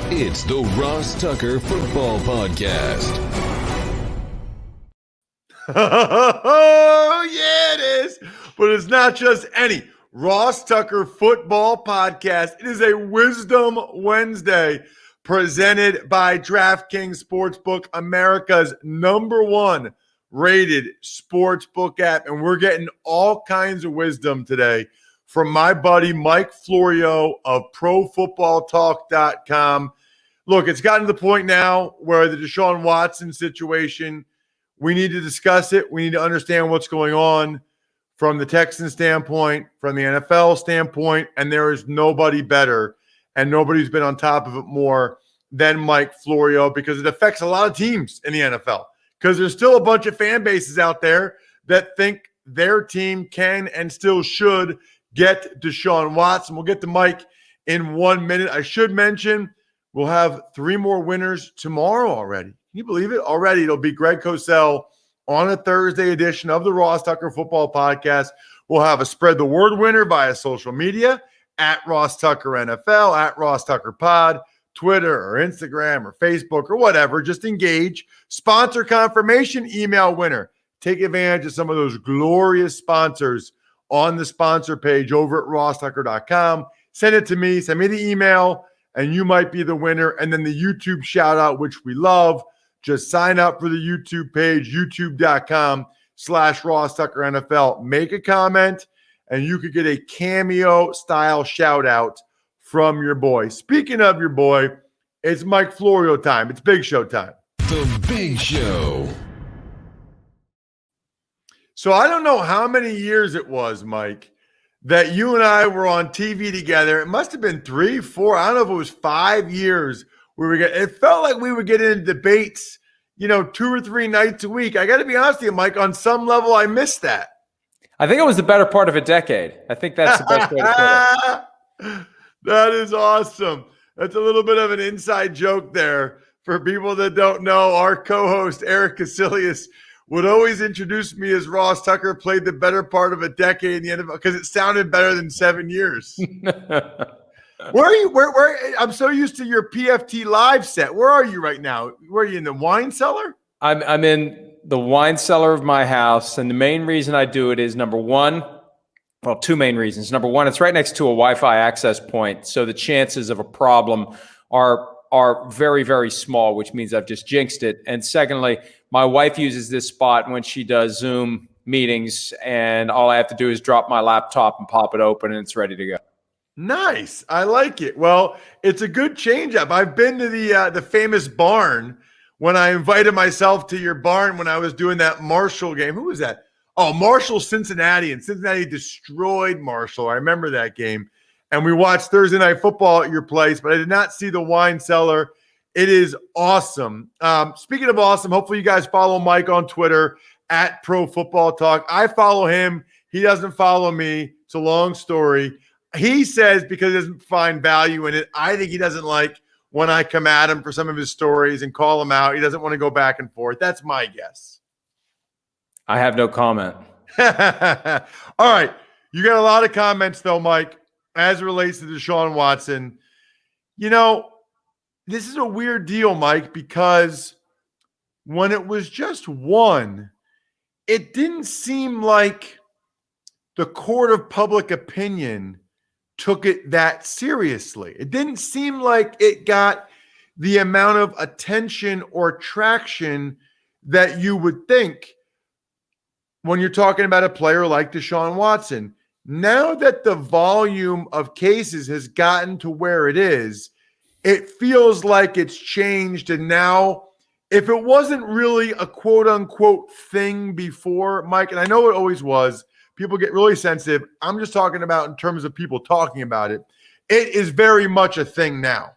It's the Ross Tucker Football Podcast. Oh, yeah, it is. But it's not just any Ross Tucker Football Podcast. It is a Wisdom Wednesday presented by DraftKings Sportsbook, America's #1 rated sportsbook app. And we're getting all kinds of wisdom today from my buddy Mike Florio of ProFootballTalk.com. Look, it's gotten to the point now where the Deshaun Watson situation, we need to discuss it. We need to understand what's going on from the Texans standpoint, from the NFL standpoint, and there is nobody better and nobody's been on top of it more than Mike Florio because it affects a lot of teams in the NFL because there's still a bunch of fan bases out there that think their team can and still should get Deshaun Watson. We'll get to Mike in 1 minute. I should mention we'll have 3 more winners tomorrow already. Can you believe it? Already it'll be Greg Cosell on a Thursday edition of the Ross Tucker Football Podcast. We'll have a Spread the Word winner via social media at Ross Tucker NFL, at Ross Tucker Pod, Twitter or Instagram or Facebook or whatever. Just engage. Sponsor confirmation email winner. Take advantage of some of those glorious sponsors on the sponsor page over at RossTucker.com. Send it to me. Send me the email, and you might be the winner. And then the YouTube shout out, which we love. Just sign up for the YouTube page, youtube.com/RossTuckerNFL. Make a comment, and you could get a cameo-style shout out from your boy. Speaking of your boy, it's Mike Florio time. It's Big Show time. The Big Show. So I don't know how many years it was, Mike, that you and I were on TV together. It must have been 3, 4. I don't know if it was 5 years. It felt like we would get into debates, 2 or 3 nights a week. I got to be honest with you, Mike, on some level, I missed that. I think it was the better part of a decade. I think that's the best way to put it. That is awesome. That's a little bit of an inside joke there. For people that don't know, our co-host, Eric Casillas, would always introduce me as Ross Tucker, played the better part of a decade in the NFL because it sounded better than 7 years. Where are you? Where? I'm so used to your PFT live set. Where are you right now? Where are you, in the wine cellar? I'm in the wine cellar of my house, and the main reason I do it is number one. Well, 2 main reasons. Number one, it's right next to a Wi-Fi access point, so the chances of a problem are very, very small, which means I've just jinxed it. And secondly, my wife uses this spot when she does Zoom meetings, and all I have to do is drop my laptop and pop it open, and it's ready to go. Nice. I like it. Well, it's a good change up. I've been to the famous barn when I invited myself to your barn when I was doing that Marshall game. Who was that? Oh, Marshall, Cincinnati. And Cincinnati destroyed Marshall. I remember that game. And we watched Thursday Night Football at your place, but I did not see the wine cellar. It is awesome. Speaking of awesome, hopefully you guys follow Mike on Twitter at ProFootballTalk. I follow him. He doesn't follow me. It's a long story. He says because he doesn't find value in it. I think he doesn't like when I come at him for some of his stories and call him out. He doesn't want to go back and forth. That's my guess. I have no comment. All right. You got a lot of comments, though, Mike, as it relates to Deshaun Watson. This is a weird deal, Mike, because when it was just 1, it didn't seem like the court of public opinion took it that seriously. It didn't seem like it got the amount of attention or traction that you would think when you're talking about a player like Deshaun Watson. Now that the volume of cases has gotten to where it is, it feels like it's changed. And now, if it wasn't really a quote unquote thing before, Mike, and I know it always was, people get really sensitive. I'm just talking about in terms of people talking about it. It is very much a thing now.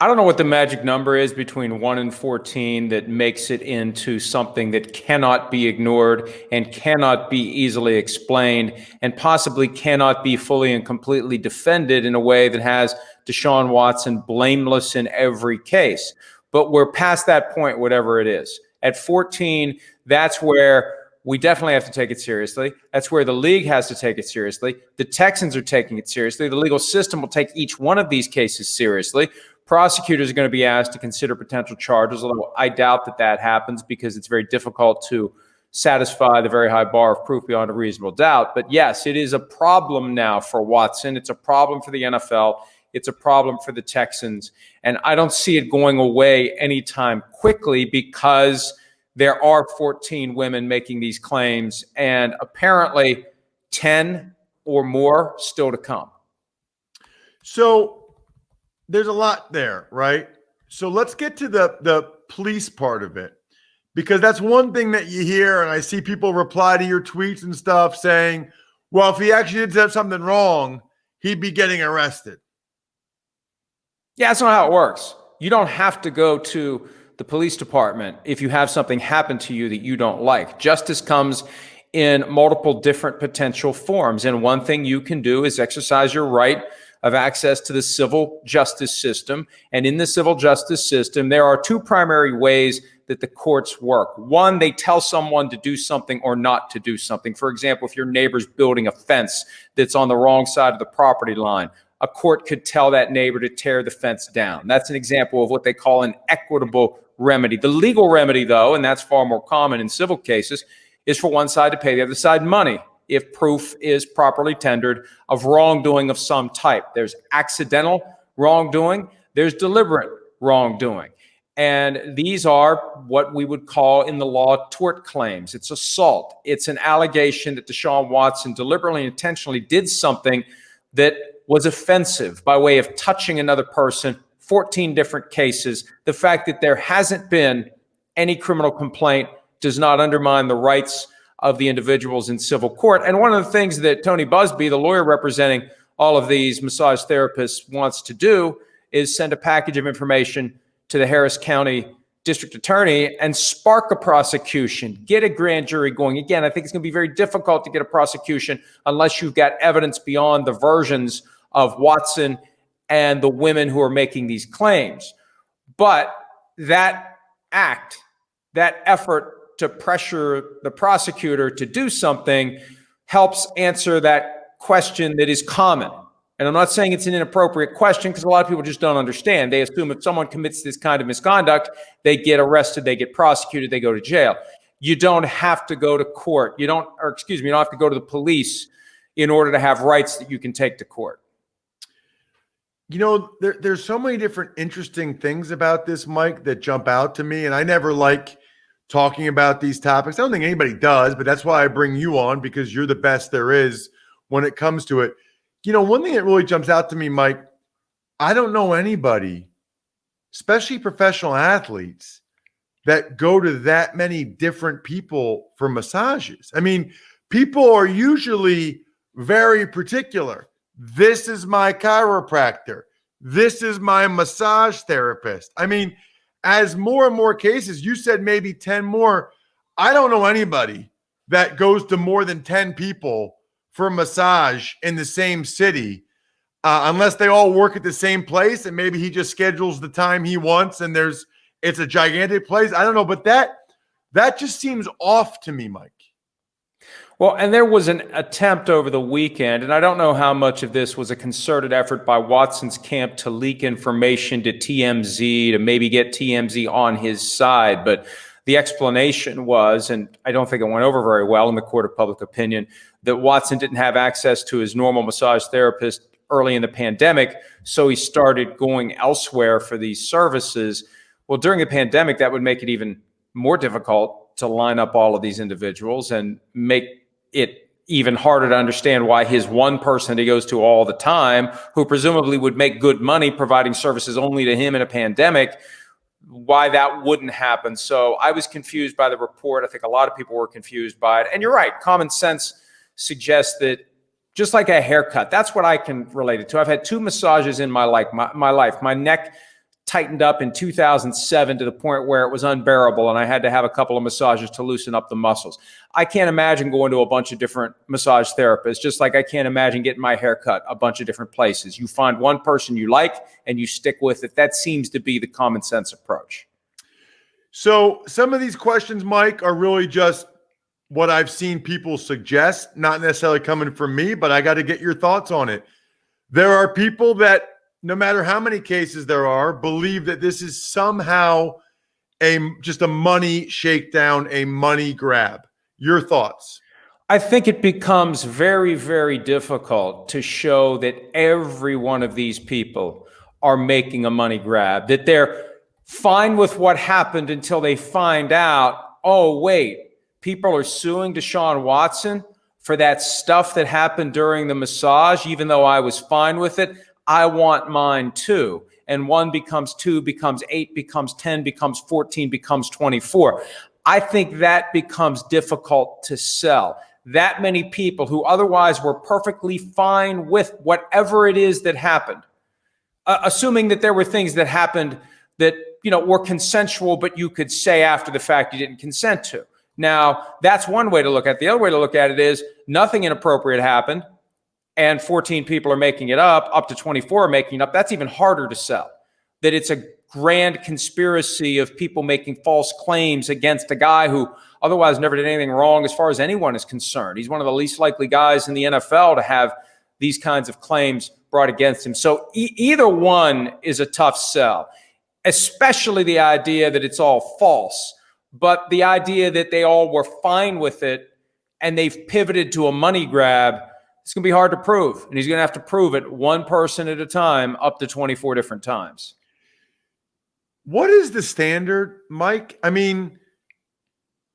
I don't know what the magic number is between 1 and 14 that makes it into something that cannot be ignored and cannot be easily explained and possibly cannot be fully and completely defended in a way that has Deshaun Watson blameless in every case. But we're past that point, whatever it is. At 14, that's where we definitely have to take it seriously. That's where the league has to take it seriously. The Texans are taking it seriously. The legal system will take each one of these cases seriously. prosecutors are going to be asked to consider potential charges, although I doubt that happens because it's very difficult to satisfy the very high bar of proof beyond a reasonable doubt. But yes, it is a problem now for Watson. It's a problem for the NFL. It's a problem for the Texans. And I don't see it going away anytime quickly because there are 14 women making these claims and apparently 10 or more still to come. So there's a lot there, right? So let's get to the police part of it, because that's one thing that you hear, and I see people reply to your tweets and stuff saying, well, if he actually did something wrong, he'd be getting arrested. Yeah, that's not how it works. You don't have to go to the police department if you have something happen to you that you don't like. Justice comes in multiple different potential forms. And one thing you can do is exercise your right of access to the civil justice system. And in the civil justice system, there are two primary ways that the courts work. One, they tell someone to do something or not to do something. For example, if your neighbor's building a fence that's on the wrong side of the property line, a court could tell that neighbor to tear the fence down. That's an example of what they call an equitable remedy. The legal remedy, though, and that's far more common in civil cases, is for one side to pay the other side money if proof is properly tendered of wrongdoing of some type. There's accidental wrongdoing, there's deliberate wrongdoing. And these are what we would call in the law tort claims. It's assault. It's an allegation that Deshaun Watson deliberately and intentionally did something that was offensive by way of touching another person. 14 different cases. The fact that there hasn't been any criminal complaint does not undermine the rights of the individuals in civil court. And one of the things that Tony Busby, the lawyer representing all of these massage therapists, wants to do is send a package of information to the Harris County District Attorney and spark a prosecution, get a grand jury going. Again, I think it's going to be very difficult to get a prosecution unless you've got evidence beyond the versions of Watson and the women who are making these claims. But that act, that effort to pressure the prosecutor to do something helps answer that question that is common. And I'm not saying it's an inappropriate question because a lot of people just don't understand. They assume if someone commits this kind of misconduct, they get arrested, they get prosecuted, they go to jail. You don't have to go to court. You don't have to go to the police in order to have rights that you can take to court. You know, there's so many different interesting things about this, Mike, that jump out to me. And I never like talking about these topics. I don't think anybody does, but that's why I bring you on, because you're the best there is when it comes to it. You know, one thing that really jumps out to me, Mike, I don't know anybody, especially professional athletes, that go to that many different people for massages. I mean, people are usually very particular. This is my chiropractor. This is my massage therapist. I mean, as more and more cases, you said maybe 10 more. I don't know anybody that goes to more than 10 people for massage in the same city, unless they all work at the same place and maybe he just schedules the time he wants and it's a gigantic place. I don't know, but that just seems off to me, Mike. Well, and there was an attempt over the weekend, and I don't know how much of this was a concerted effort by Watson's camp to leak information to TMZ, to maybe get TMZ on his side. But the explanation was, and I don't think it went over very well in the court of public opinion, that Watson didn't have access to his normal massage therapist early in the pandemic, so he started going elsewhere for these services. Well, during the pandemic, that would make it even more difficult to line up all of these individuals and make it even harder to understand why his one person that he goes to all the time, who presumably would make good money providing services only to him in a pandemic, why that wouldn't happen. So I was confused by the report. I think a lot of people were confused by it. And you're right, common sense suggests that just like a haircut, that's what I can relate it to. I've had 2 massages in my life. My neck tightened up in 2007 to the point where it was unbearable, and I had to have a couple of massages to loosen up the muscles. I can't imagine going to a bunch of different massage therapists, just like I can't imagine getting my hair cut a bunch of different places. You find one person you like and you stick with it. That seems to be the common sense approach. So some of these questions, Mike, are really just what I've seen people suggest, not necessarily coming from me, but I got to get your thoughts on it. There are people that no matter how many cases there are, believe that this is somehow just a money shakedown, a money grab. Your thoughts? I think it becomes very, very difficult to show that every one of these people are making a money grab, that they're fine with what happened until they find out, oh, wait, people are suing Deshaun Watson for that stuff that happened during the massage, even though I was fine with it. I want mine too. And 1 becomes 2, becomes 8, becomes 10, becomes 14, becomes 24. I think that becomes difficult to sell. That many people who otherwise were perfectly fine with whatever it is that happened, assuming that there were things that happened that, were consensual, but you could say after the fact you didn't consent to. Now, that's one way to look at it. The other way to look at it is nothing inappropriate happened, and 14 people are making it up to 24 are making it up. That's even harder to sell, that it's a grand conspiracy of people making false claims against a guy who otherwise never did anything wrong as far as anyone is concerned. He's one of the least likely guys in the NFL to have these kinds of claims brought against him. So either one is a tough sell, especially the idea that it's all false, but the idea that they all were fine with it and they've pivoted to a money grab, it's going to be hard to prove. And he's going to have to prove it one person at a time up to 24 different times. What is the standard, Mike? I mean,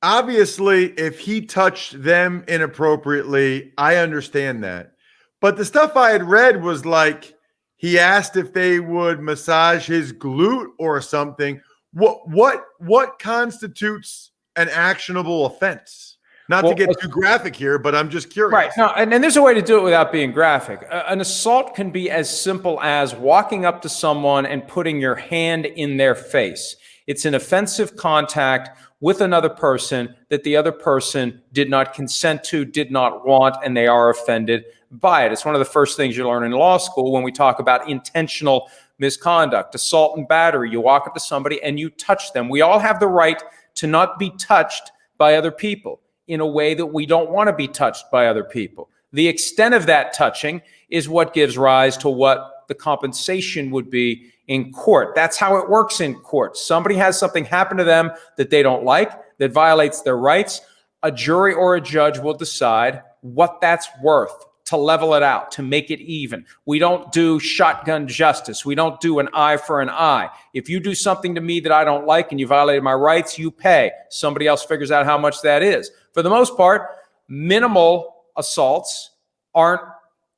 obviously, if he touched them inappropriately, I understand that. But the stuff I had read was like he asked if they would massage his glute or something. What constitutes an actionable offense? Not to get too graphic here, but I'm just curious. Right. No, and there's a way to do it without being graphic. An assault can be as simple as walking up to someone and putting your hand in their face. It's an offensive contact with another person that the other person did not consent to, did not want, and they are offended by it. It's one of the first things you learn in law school when we talk about intentional misconduct, assault and battery. You walk up to somebody and you touch them. We all have the right to not be touched by other people in a way that we don't want to be touched by other people. The extent of that touching is what gives rise to what the compensation would be in court. That's how it works in court. Somebody has something happen to them that they don't like, that violates their rights. A jury or a judge will decide what that's worth, to level it out, to make it even. We don't do shotgun justice. We don't do an eye for an eye. If you do something to me that I don't like and you violated my rights, you pay. Somebody else figures out how much that is. For the most part, minimal assaults aren't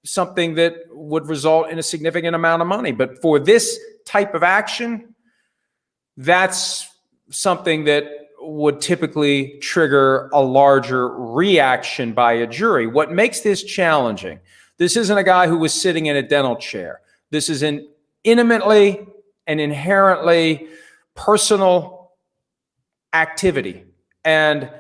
something that would result in a significant amount of money. But for this type of action, that's something that would typically trigger a larger reaction by a jury. What makes this challenging, this isn't a guy who was sitting in a dental chair. This is an intimately and inherently personal activity. And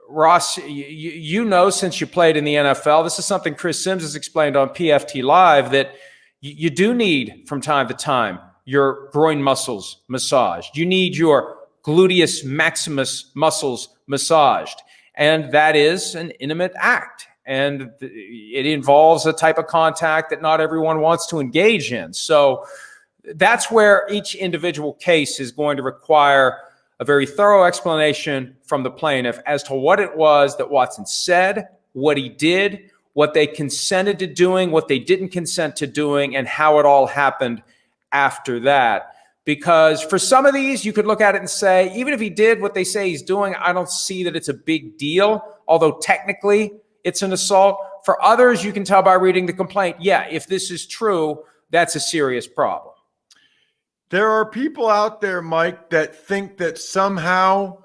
Ross, you know, since you played in the NFL, this is something Chris Sims has explained on PFT Live, that you do need from time to time your groin muscles massaged. You need your gluteus maximus muscles massaged. And that is an intimate act. And it involves a type of contact that not everyone wants to engage in. So that's where each individual case is going to require a very thorough explanation from the plaintiff as to what it was that Watson said, what he did, what they consented to doing, what they didn't consent to doing, and how it all happened after that. Because for some of these, you could look at it and say, even if he did what they say he's doing, I don't see that it's a big deal, although technically it's an assault. For others, you can tell by reading the complaint, yeah, if this is true, that's a serious problem. There are people out there, Mike, that think that somehow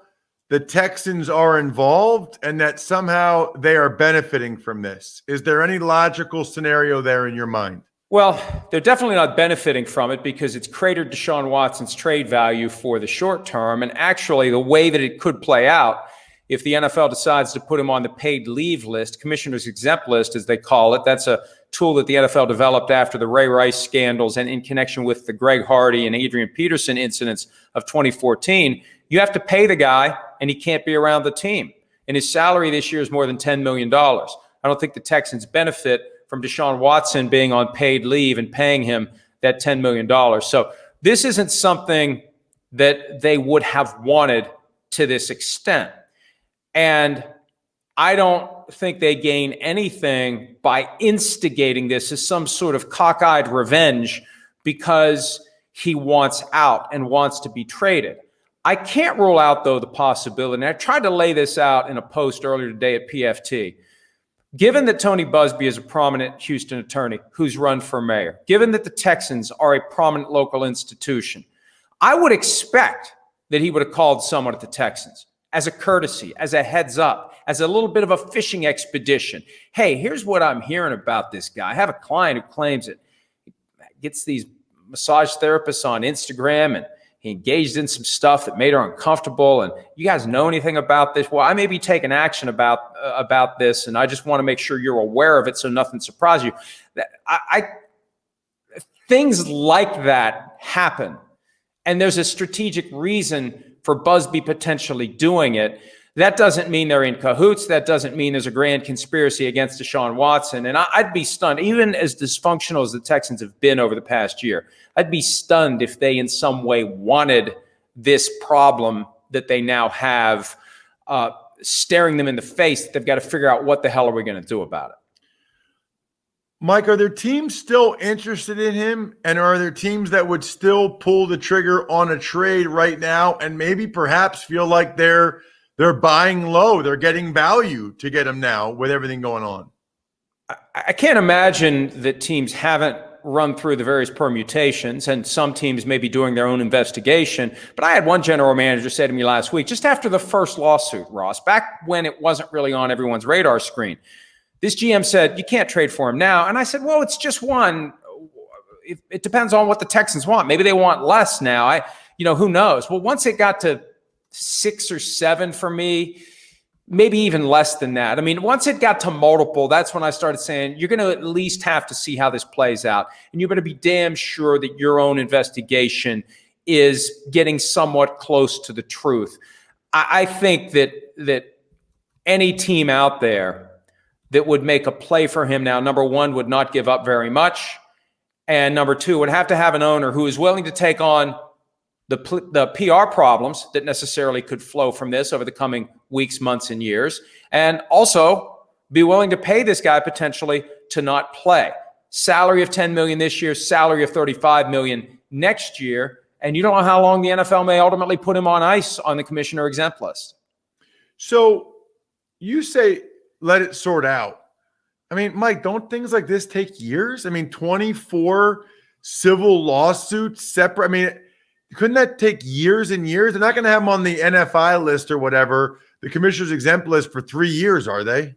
the Texans are involved and that somehow they are benefiting from this. Is there any logical scenario there in your mind? Well, they're definitely not benefiting from it because it's cratered Deshaun Watson's trade value for the short term. And actually, the way that it could play out, if the NFL decides to put him on the paid leave list, commissioner's exempt list, as they call it, that's a tool that the NFL developed after the Ray Rice scandals and in connection with the Greg Hardy and Adrian Peterson incidents of 2014, you have to pay the guy and he can't be around the team. And his salary this year is more than $10 million. I don't think the Texans benefit from Deshaun Watson being on paid leave and paying him that $10 million. So this isn't something that they would have wanted to this extent. And I don't think they gain anything by instigating this as some sort of cockeyed revenge because he wants out and wants to be traded. I can't rule out, though, the possibility, and I tried to lay this out in a post earlier today at PFT. Given that Tony Buzbee is a prominent Houston attorney who's run for mayor, given that the Texans are a prominent local institution, I would expect that he would have called someone at the Texans as a courtesy, as a heads up, as a little bit of a fishing expedition. Hey, here's what I'm hearing about this guy. I have a client who claims it. He gets these massage therapists on Instagram, and he engaged in some stuff that made her uncomfortable. And you guys know anything about this? Well, I may be taking action about this, and I just want to make sure you're aware of it so nothing surprises you. Things like that happen, and there's a strategic reason for Buzbee potentially doing it. That doesn't mean they're in cahoots. That doesn't mean there's a grand conspiracy against Deshaun Watson. And I'd be stunned, even as dysfunctional as the Texans have been over the past year, I'd be stunned if they in some way wanted this problem that they now have staring them in the face, that they've got to figure out what the hell are we going to do about it. Mike, are there teams still interested in him? And are there teams that would still pull the trigger on a trade right now and maybe perhaps feel like they're buying low, they're getting value to get him now with everything going on? I can't imagine that teams haven't run through the various permutations, and some teams may be doing their own investigation. But I had one general manager say to me last week, just after the first lawsuit, Ross, back when it wasn't really on everyone's radar screen, this GM said, you can't trade for him now. And I said, well, it's just one. It depends on what the Texans want. Maybe they want less now. Who knows? Well, once it got to 6 or 7 for me, maybe even less than that. I mean, once it got to multiple, that's when I started saying, you're going to at least have to see how this plays out. And you better be damn sure that your own investigation is getting somewhat close to the truth. I think that any team out there that would make a play for him now, number one, would not give up very much. And number two, would have to have an owner who is willing to take on the PR problems that necessarily could flow from this over the coming weeks, months, and years, and also be willing to pay this guy potentially to not play. Salary of $10 million this year, salary of $35 million next year, and you don't know how long the NFL may ultimately put him on ice on the commissioner exempt list. So you say let it sort out. I mean, Mike, don't things like this take years? I mean, 24 civil lawsuits separate. I mean, couldn't that take years and years? They're not going to have him on the NFI list or whatever, the commissioner's exempt list, for 3 years, are they?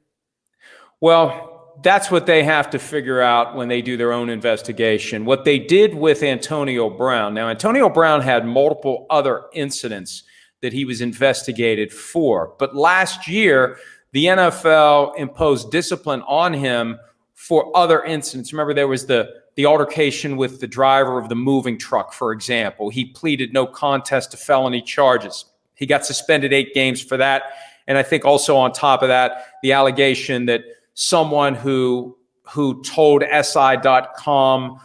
Well, that's what they have to figure out when they do their own investigation. What they did with Antonio Brown. Now, Antonio Brown had multiple other incidents that he was investigated for. But last year, the NFL imposed discipline on him for other incidents. Remember, there was the altercation with the driver of the moving truck, for example. He pleaded no contest to felony charges. He got suspended 8 games for that. And I think also on top of that, the allegation that someone who told SI.com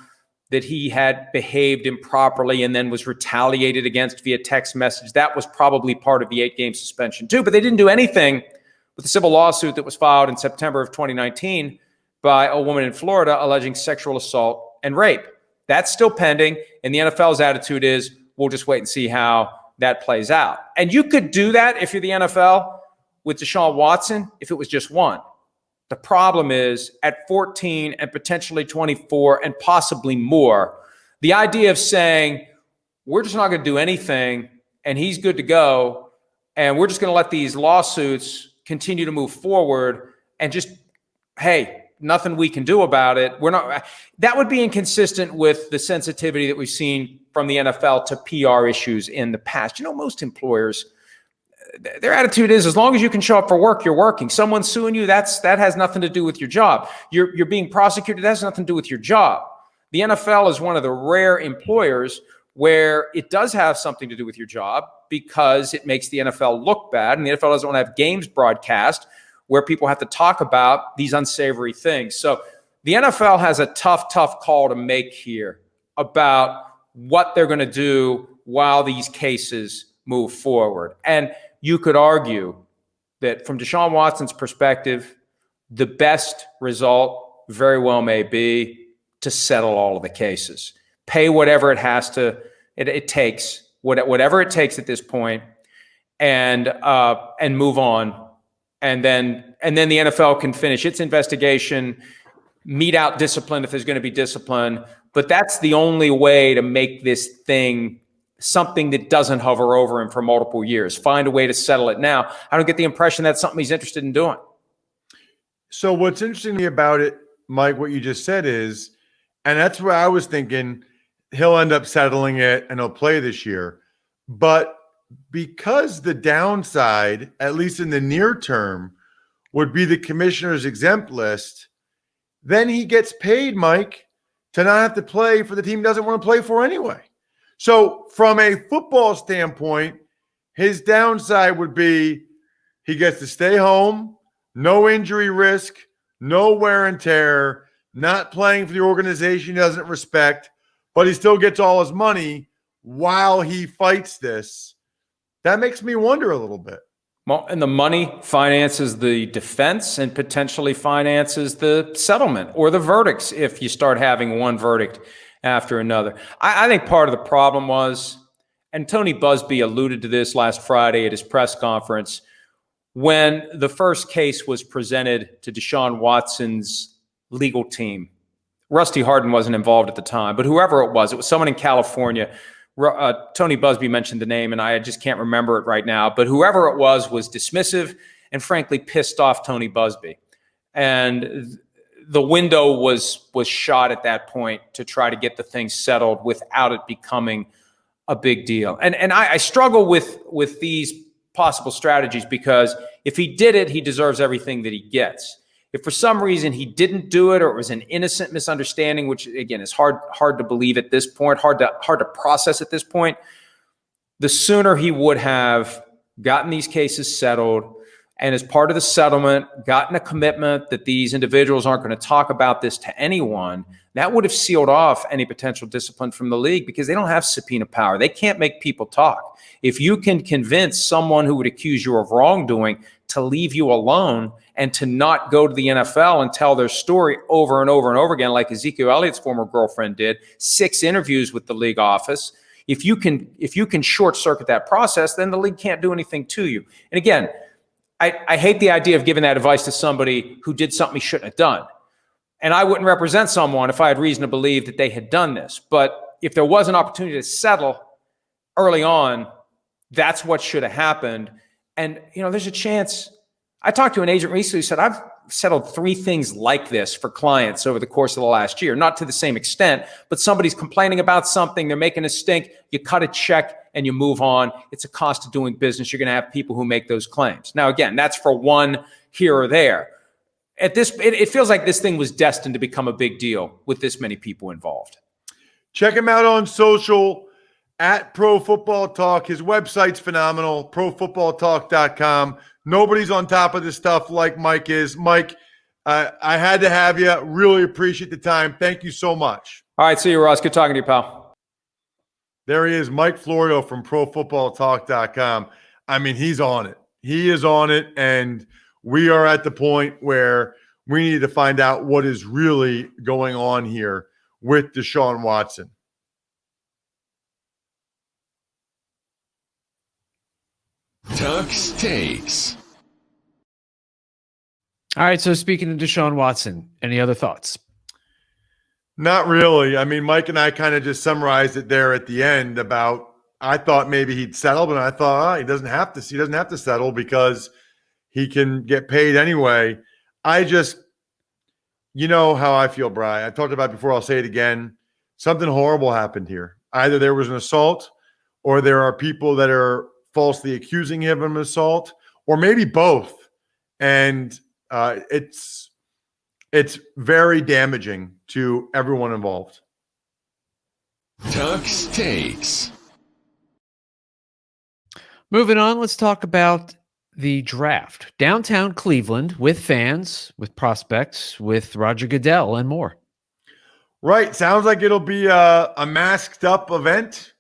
that he had behaved improperly and then was retaliated against via text message, that was probably part of the 8-game suspension too. But they didn't do anything with the civil lawsuit that was filed in September of 2019 by a woman in Florida alleging sexual assault and rape. That's still pending, and the NFL's attitude is, we'll just wait and see how that plays out. And you could do that if you're the NFL with Deshaun Watson if it was just one. The problem is at 14 and potentially 24 and possibly more, the idea of saying, we're just not going to do anything and he's good to go, and we're just going to let these lawsuits continue to move forward and just, hey, nothing we can do about it. That would be inconsistent with the sensitivity that we've seen from the NFL to PR issues in the past. Most employers, their attitude is, as long as you can show up for work, you're working. Someone's suing you, that has nothing to do with your job. You're being prosecuted, that has nothing to do with your job. The NFL is one of the rare employers where it does have something to do with your job because it makes the NFL look bad, and the NFL doesn't want to have games broadcast where people have to talk about these unsavory things. So the NFL has a tough call to make here. about what they're going to do while these cases move forward. And you could argue that from Deshaun Watson's perspective, the best result very well may be to settle all of the cases, pay whatever it has to, it takes, whatever it takes at this point, and move on. And then the NFL can finish its investigation, mete out discipline if there's going to be discipline. But that's the only way to make this thing something that doesn't hover over him for multiple years. Find a way to settle it now. I don't get the impression that's something he's interested in doing. So what's interesting about it, Mike, what you just said is, and that's where I was thinking he'll end up settling it and he'll play this year. But because the downside, at least in the near term, would be the commissioner's exempt list, then he gets paid, Mike, to not have to play for the team he doesn't want to play for anyway. So from a football standpoint, his downside would be he gets to stay home, no injury risk, no wear and tear, not playing for the organization he doesn't respect, but he still gets all his money while he fights this. That makes me wonder a little bit. Well, and the money finances the defense and potentially finances the settlement or the verdicts if you start having one verdict after another. I think part of the problem was, and Tony Busby alluded to this last Friday at his press conference, when the first case was presented to Deshaun Watson's legal team. Rusty Hardin wasn't involved at the time, but whoever it was someone in California. Tony Busby mentioned the name, and I just can't remember it right now. But whoever it was dismissive and frankly pissed off Tony Busby. And the window was shot at that point to try to get the thing settled without it becoming a big deal. And I struggle with these possible strategies because if he did it, he deserves everything that he gets. If for some reason he didn't do it or it was an innocent misunderstanding, which again is hard to believe at this point, hard to process at this point, the sooner he would have gotten these cases settled and as part of the settlement gotten a commitment that these individuals aren't going to talk about this to anyone, that would have sealed off any potential discipline from the league because they don't have subpoena power. They can't make people talk. If you can convince someone who would accuse you of wrongdoing to leave you alone and to not go to the NFL and tell their story over and over and over again, like Ezekiel Elliott's former girlfriend did, 6 interviews with the league office. If you can short circuit that process, then the league can't do anything to you. And again, I hate the idea of giving that advice to somebody who did something he shouldn't have done. And I wouldn't represent someone if I had reason to believe that they had done this. But if there was an opportunity to settle early on, that's what should have happened. And, there's a chance. I talked to an agent recently who said, I've settled 3 things like this for clients over the course of the last year, not to the same extent, but somebody's complaining about something, they're making a stink, you cut a check and you move on. It's a cost of doing business. You're going to have people who make those claims. Now, again, that's for one here or there. It feels like this thing was destined to become a big deal with this many people involved. Check him out on social at Pro Football Talk. His website's phenomenal, ProFootballTalk.com. Nobody's on top of this stuff like Mike is. Mike, I had to have you. Really appreciate the time. Thank you so much. All right, see you, Ross. Good talking to you, pal. There he is, Mike Florio from ProFootballTalk.com. I mean, he's on it. He is on it, and we are at the point where we need to find out what is really going on here with Deshaun Watson. Tuck's Takes. All right, so speaking of Deshaun Watson, any other thoughts? Not really. I mean, Mike and I kind of just summarized it there at the end about I thought maybe he'd settle, but I thought he doesn't have to. He doesn't have to settle because he can get paid anyway. You know how I feel, Brian. I talked about it before. I'll say it again. Something horrible happened here. Either there was an assault, or there are people that are falsely accusing him of an assault, or maybe both. And it's very damaging to everyone involved. Tuck's Takes. Moving on, let's talk about the draft. Downtown Cleveland with fans, with prospects, with Roger Goodell and more. Right. Sounds like it'll be a masked up event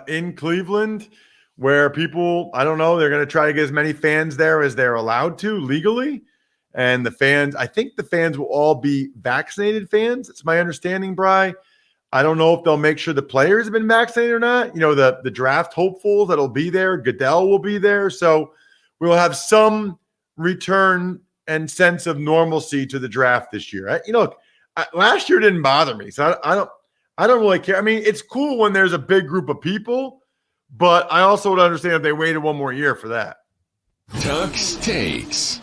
in Cleveland where people, I don't know, they're going to try to get as many fans there as they're allowed to legally. And the fans, I think the fans will all be vaccinated fans. It's my understanding, Bri. I don't know if they'll make sure the players have been vaccinated or not. You know, the draft hopefuls that'll be there. Goodell will be there. So we'll have some return and sense of normalcy to the draft this year. Look, last year didn't bother me. So I don't really care. I mean, it's cool when there's a big group of people, but I also would understand if they waited one more year for that. Tuck's Takes.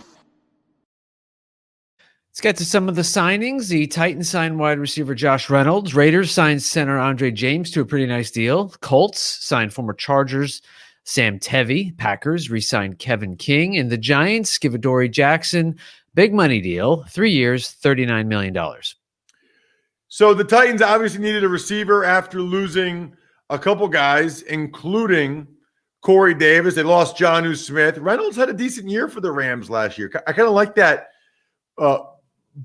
Let's get to some of the signings. The Titans signed wide receiver Josh Reynolds. Raiders signed center Andre James to a pretty nice deal. Colts signed former Chargers Sam Tevi. Packers re-signed Kevin King. And the Giants give Adoree Jackson big money deal, 3 years, $39 million. So the Titans obviously needed a receiver after losing a couple guys, including Corey Davis. They lost Jonnu Smith. Reynolds had a decent year for the Rams last year. I kind of like that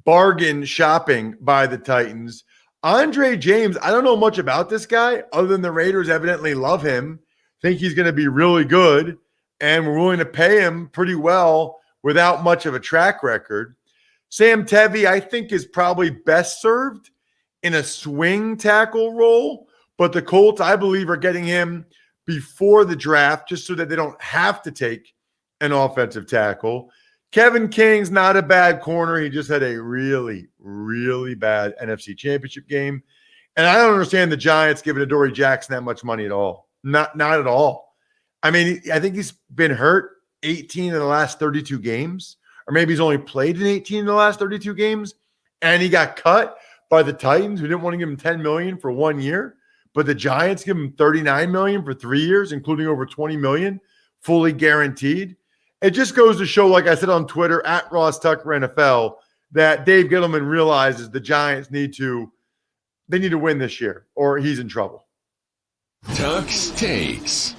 bargain shopping by the Titans. Andre James, I don't know much about this guy other than the Raiders evidently love him, think he's going to be really good, and we're willing to pay him pretty well without much of a track record. Sam Tevi, I think, is probably best served in a swing tackle role, but the Colts, I believe, are getting him before the draft just so that they don't have to take an offensive tackle. Kevin King's not a bad corner. He just had a really, really bad NFC Championship game. And I don't understand the Giants giving Adoree Jackson that much money at all. Not at all. I mean, I think he's been hurt 18 of the last 32 games, or maybe he's only played in 18 of the last 32 games, and he got cut by the Titans, who didn't want to give him $10 million for 1 year, but the Giants give him $39 million for 3 years, including over $20 million, fully guaranteed. It just goes to show, like I said on Twitter, at RossTuckerNFL, that Dave Gettleman realizes the Giants need to win this year, or he's in trouble. Tuck's Takes.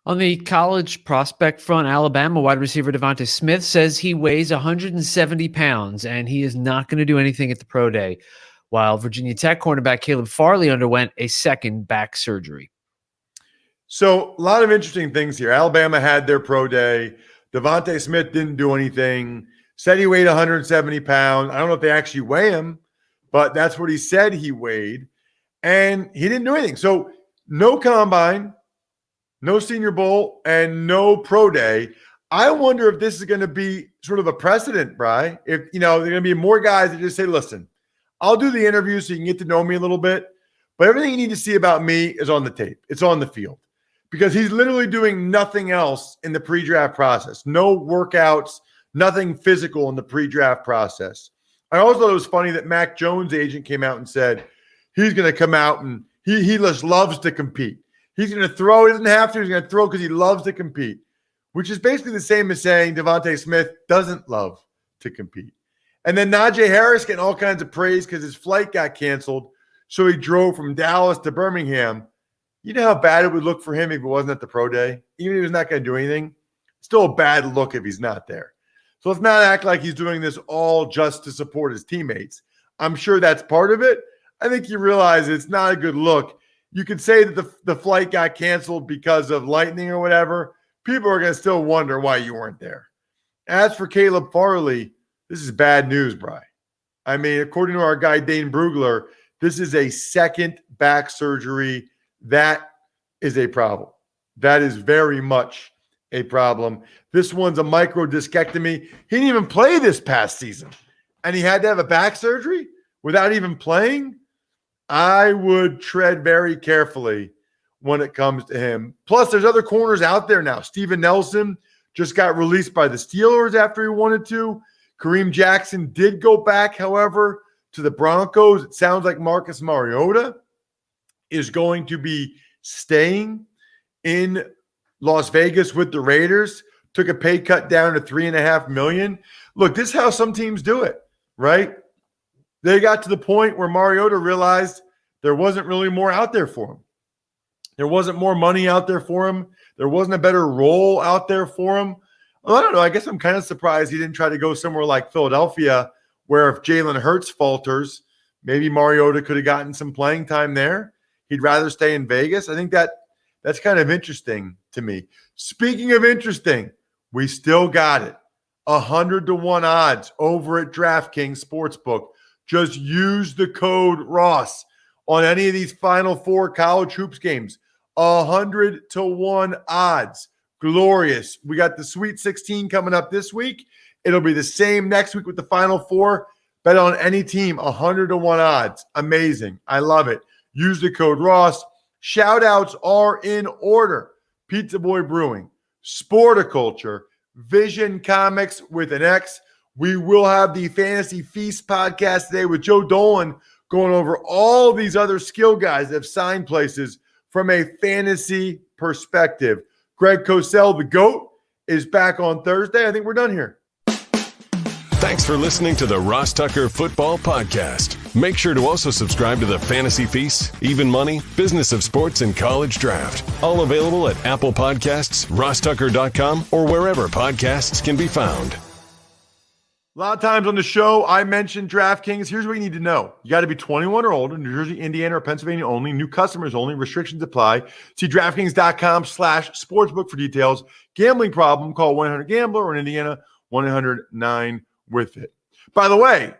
On the college prospect front, Alabama wide receiver Devontae Smith says he weighs 170 pounds and he is not going to do anything at the pro day, while Virginia Tech cornerback Caleb Farley underwent a second back surgery. So a lot of interesting things here. Alabama had their pro day. Devontae Smith didn't do anything. Said he weighed 170 pounds. I don't know if they actually weigh him, but that's what he said he weighed. And he didn't do anything. So no combine, no Senior Bowl, and no pro day. I wonder if this is going to be sort of a precedent, Bri. If, there are going to be more guys that just say, listen, I'll do the interview so you can get to know me a little bit, but everything you need to see about me is on the tape. It's on the field. Because he's literally doing nothing else in the pre-draft process. No workouts, nothing physical in the pre-draft process. I also thought it was funny that Mac Jones' agent came out and said he's going to come out and he just loves to compete. He's going to throw. He doesn't have to. He's going to throw because he loves to compete, which is basically the same as saying Devontae Smith doesn't love to compete. And then Najee Harris getting all kinds of praise because his flight got canceled, so he drove from Dallas to Birmingham. You know how bad it would look for him if he wasn't at the pro day? Even if he was not going to do anything, still a bad look if he's not there. So let's not act like he's doing this all just to support his teammates. I'm sure that's part of it. I think you realize it's not a good look. You could say that the flight got canceled because of lightning or whatever. People are going to still wonder why you weren't there. As for Caleb Farley, this is bad news, Bri. I mean, according to our guy Dane Brugler, this is a second back surgery. That is a problem. That is very much a problem. This one's a microdiscectomy. He didn't even play this past season, and he had to have a back surgery without even playing. I would tread very carefully when it comes to him. Plus, there's other corners out there now. Steven Nelson just got released by the Steelers after he wanted to. Kareem Jackson did go back, however, to the Broncos. It sounds like Marcus Mariota is going to be staying in Las Vegas with the Raiders. Took a pay cut down to $3.5 million. Look, this is how some teams do it, right? They got to the point where Mariota realized there wasn't really more out there for him. There wasn't more money out there for him. There wasn't a better role out there for him. Well, I don't know. I guess I'm kind of surprised he didn't try to go somewhere like Philadelphia where if Jalen Hurts falters, maybe Mariota could have gotten some playing time there. He'd rather stay in Vegas. I think that's kind of interesting to me. Speaking of interesting, we still got it. 100-1 odds over at DraftKings Sportsbook. Just use the code Ross on any of these Final Four college hoops games. 100-1 odds. Glorious. We got the Sweet 16 coming up this week. It'll be the same next week with the Final Four. Bet on any team, 100-1 odds. Amazing. I love it. Use the code Ross. Shout-outs are in order. Pizza Boy Brewing, Sporticulture, Vision Comics with an X. We will have the Fantasy Feast podcast today with Joe Dolan going over all these other skill guys that have signed places from a fantasy perspective. Greg Cosell, the GOAT, is back on Thursday. I think we're done here. Thanks for listening to the Ross Tucker Football Podcast. Make sure to also subscribe to the Fantasy Feast, Even Money, Business of Sports, and College Draft. All available at Apple Podcasts, RossTucker.com, or wherever podcasts can be found. A lot of times on the show, I mentioned DraftKings. Here's what you need to know. You got to be 21 or older, New Jersey, Indiana, or Pennsylvania only. New customers only. Restrictions apply. See DraftKings.com/sportsbook for details. Gambling problem, call 1-800-GAMBLER, or in Indiana, 1-800-9-WITH-IT. By the way,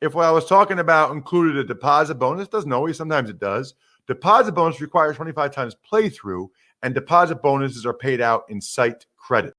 if what I was talking about included a deposit bonus, doesn't always, sometimes it does. Deposit bonus requires 25 times playthrough, and deposit bonuses are paid out in site credit.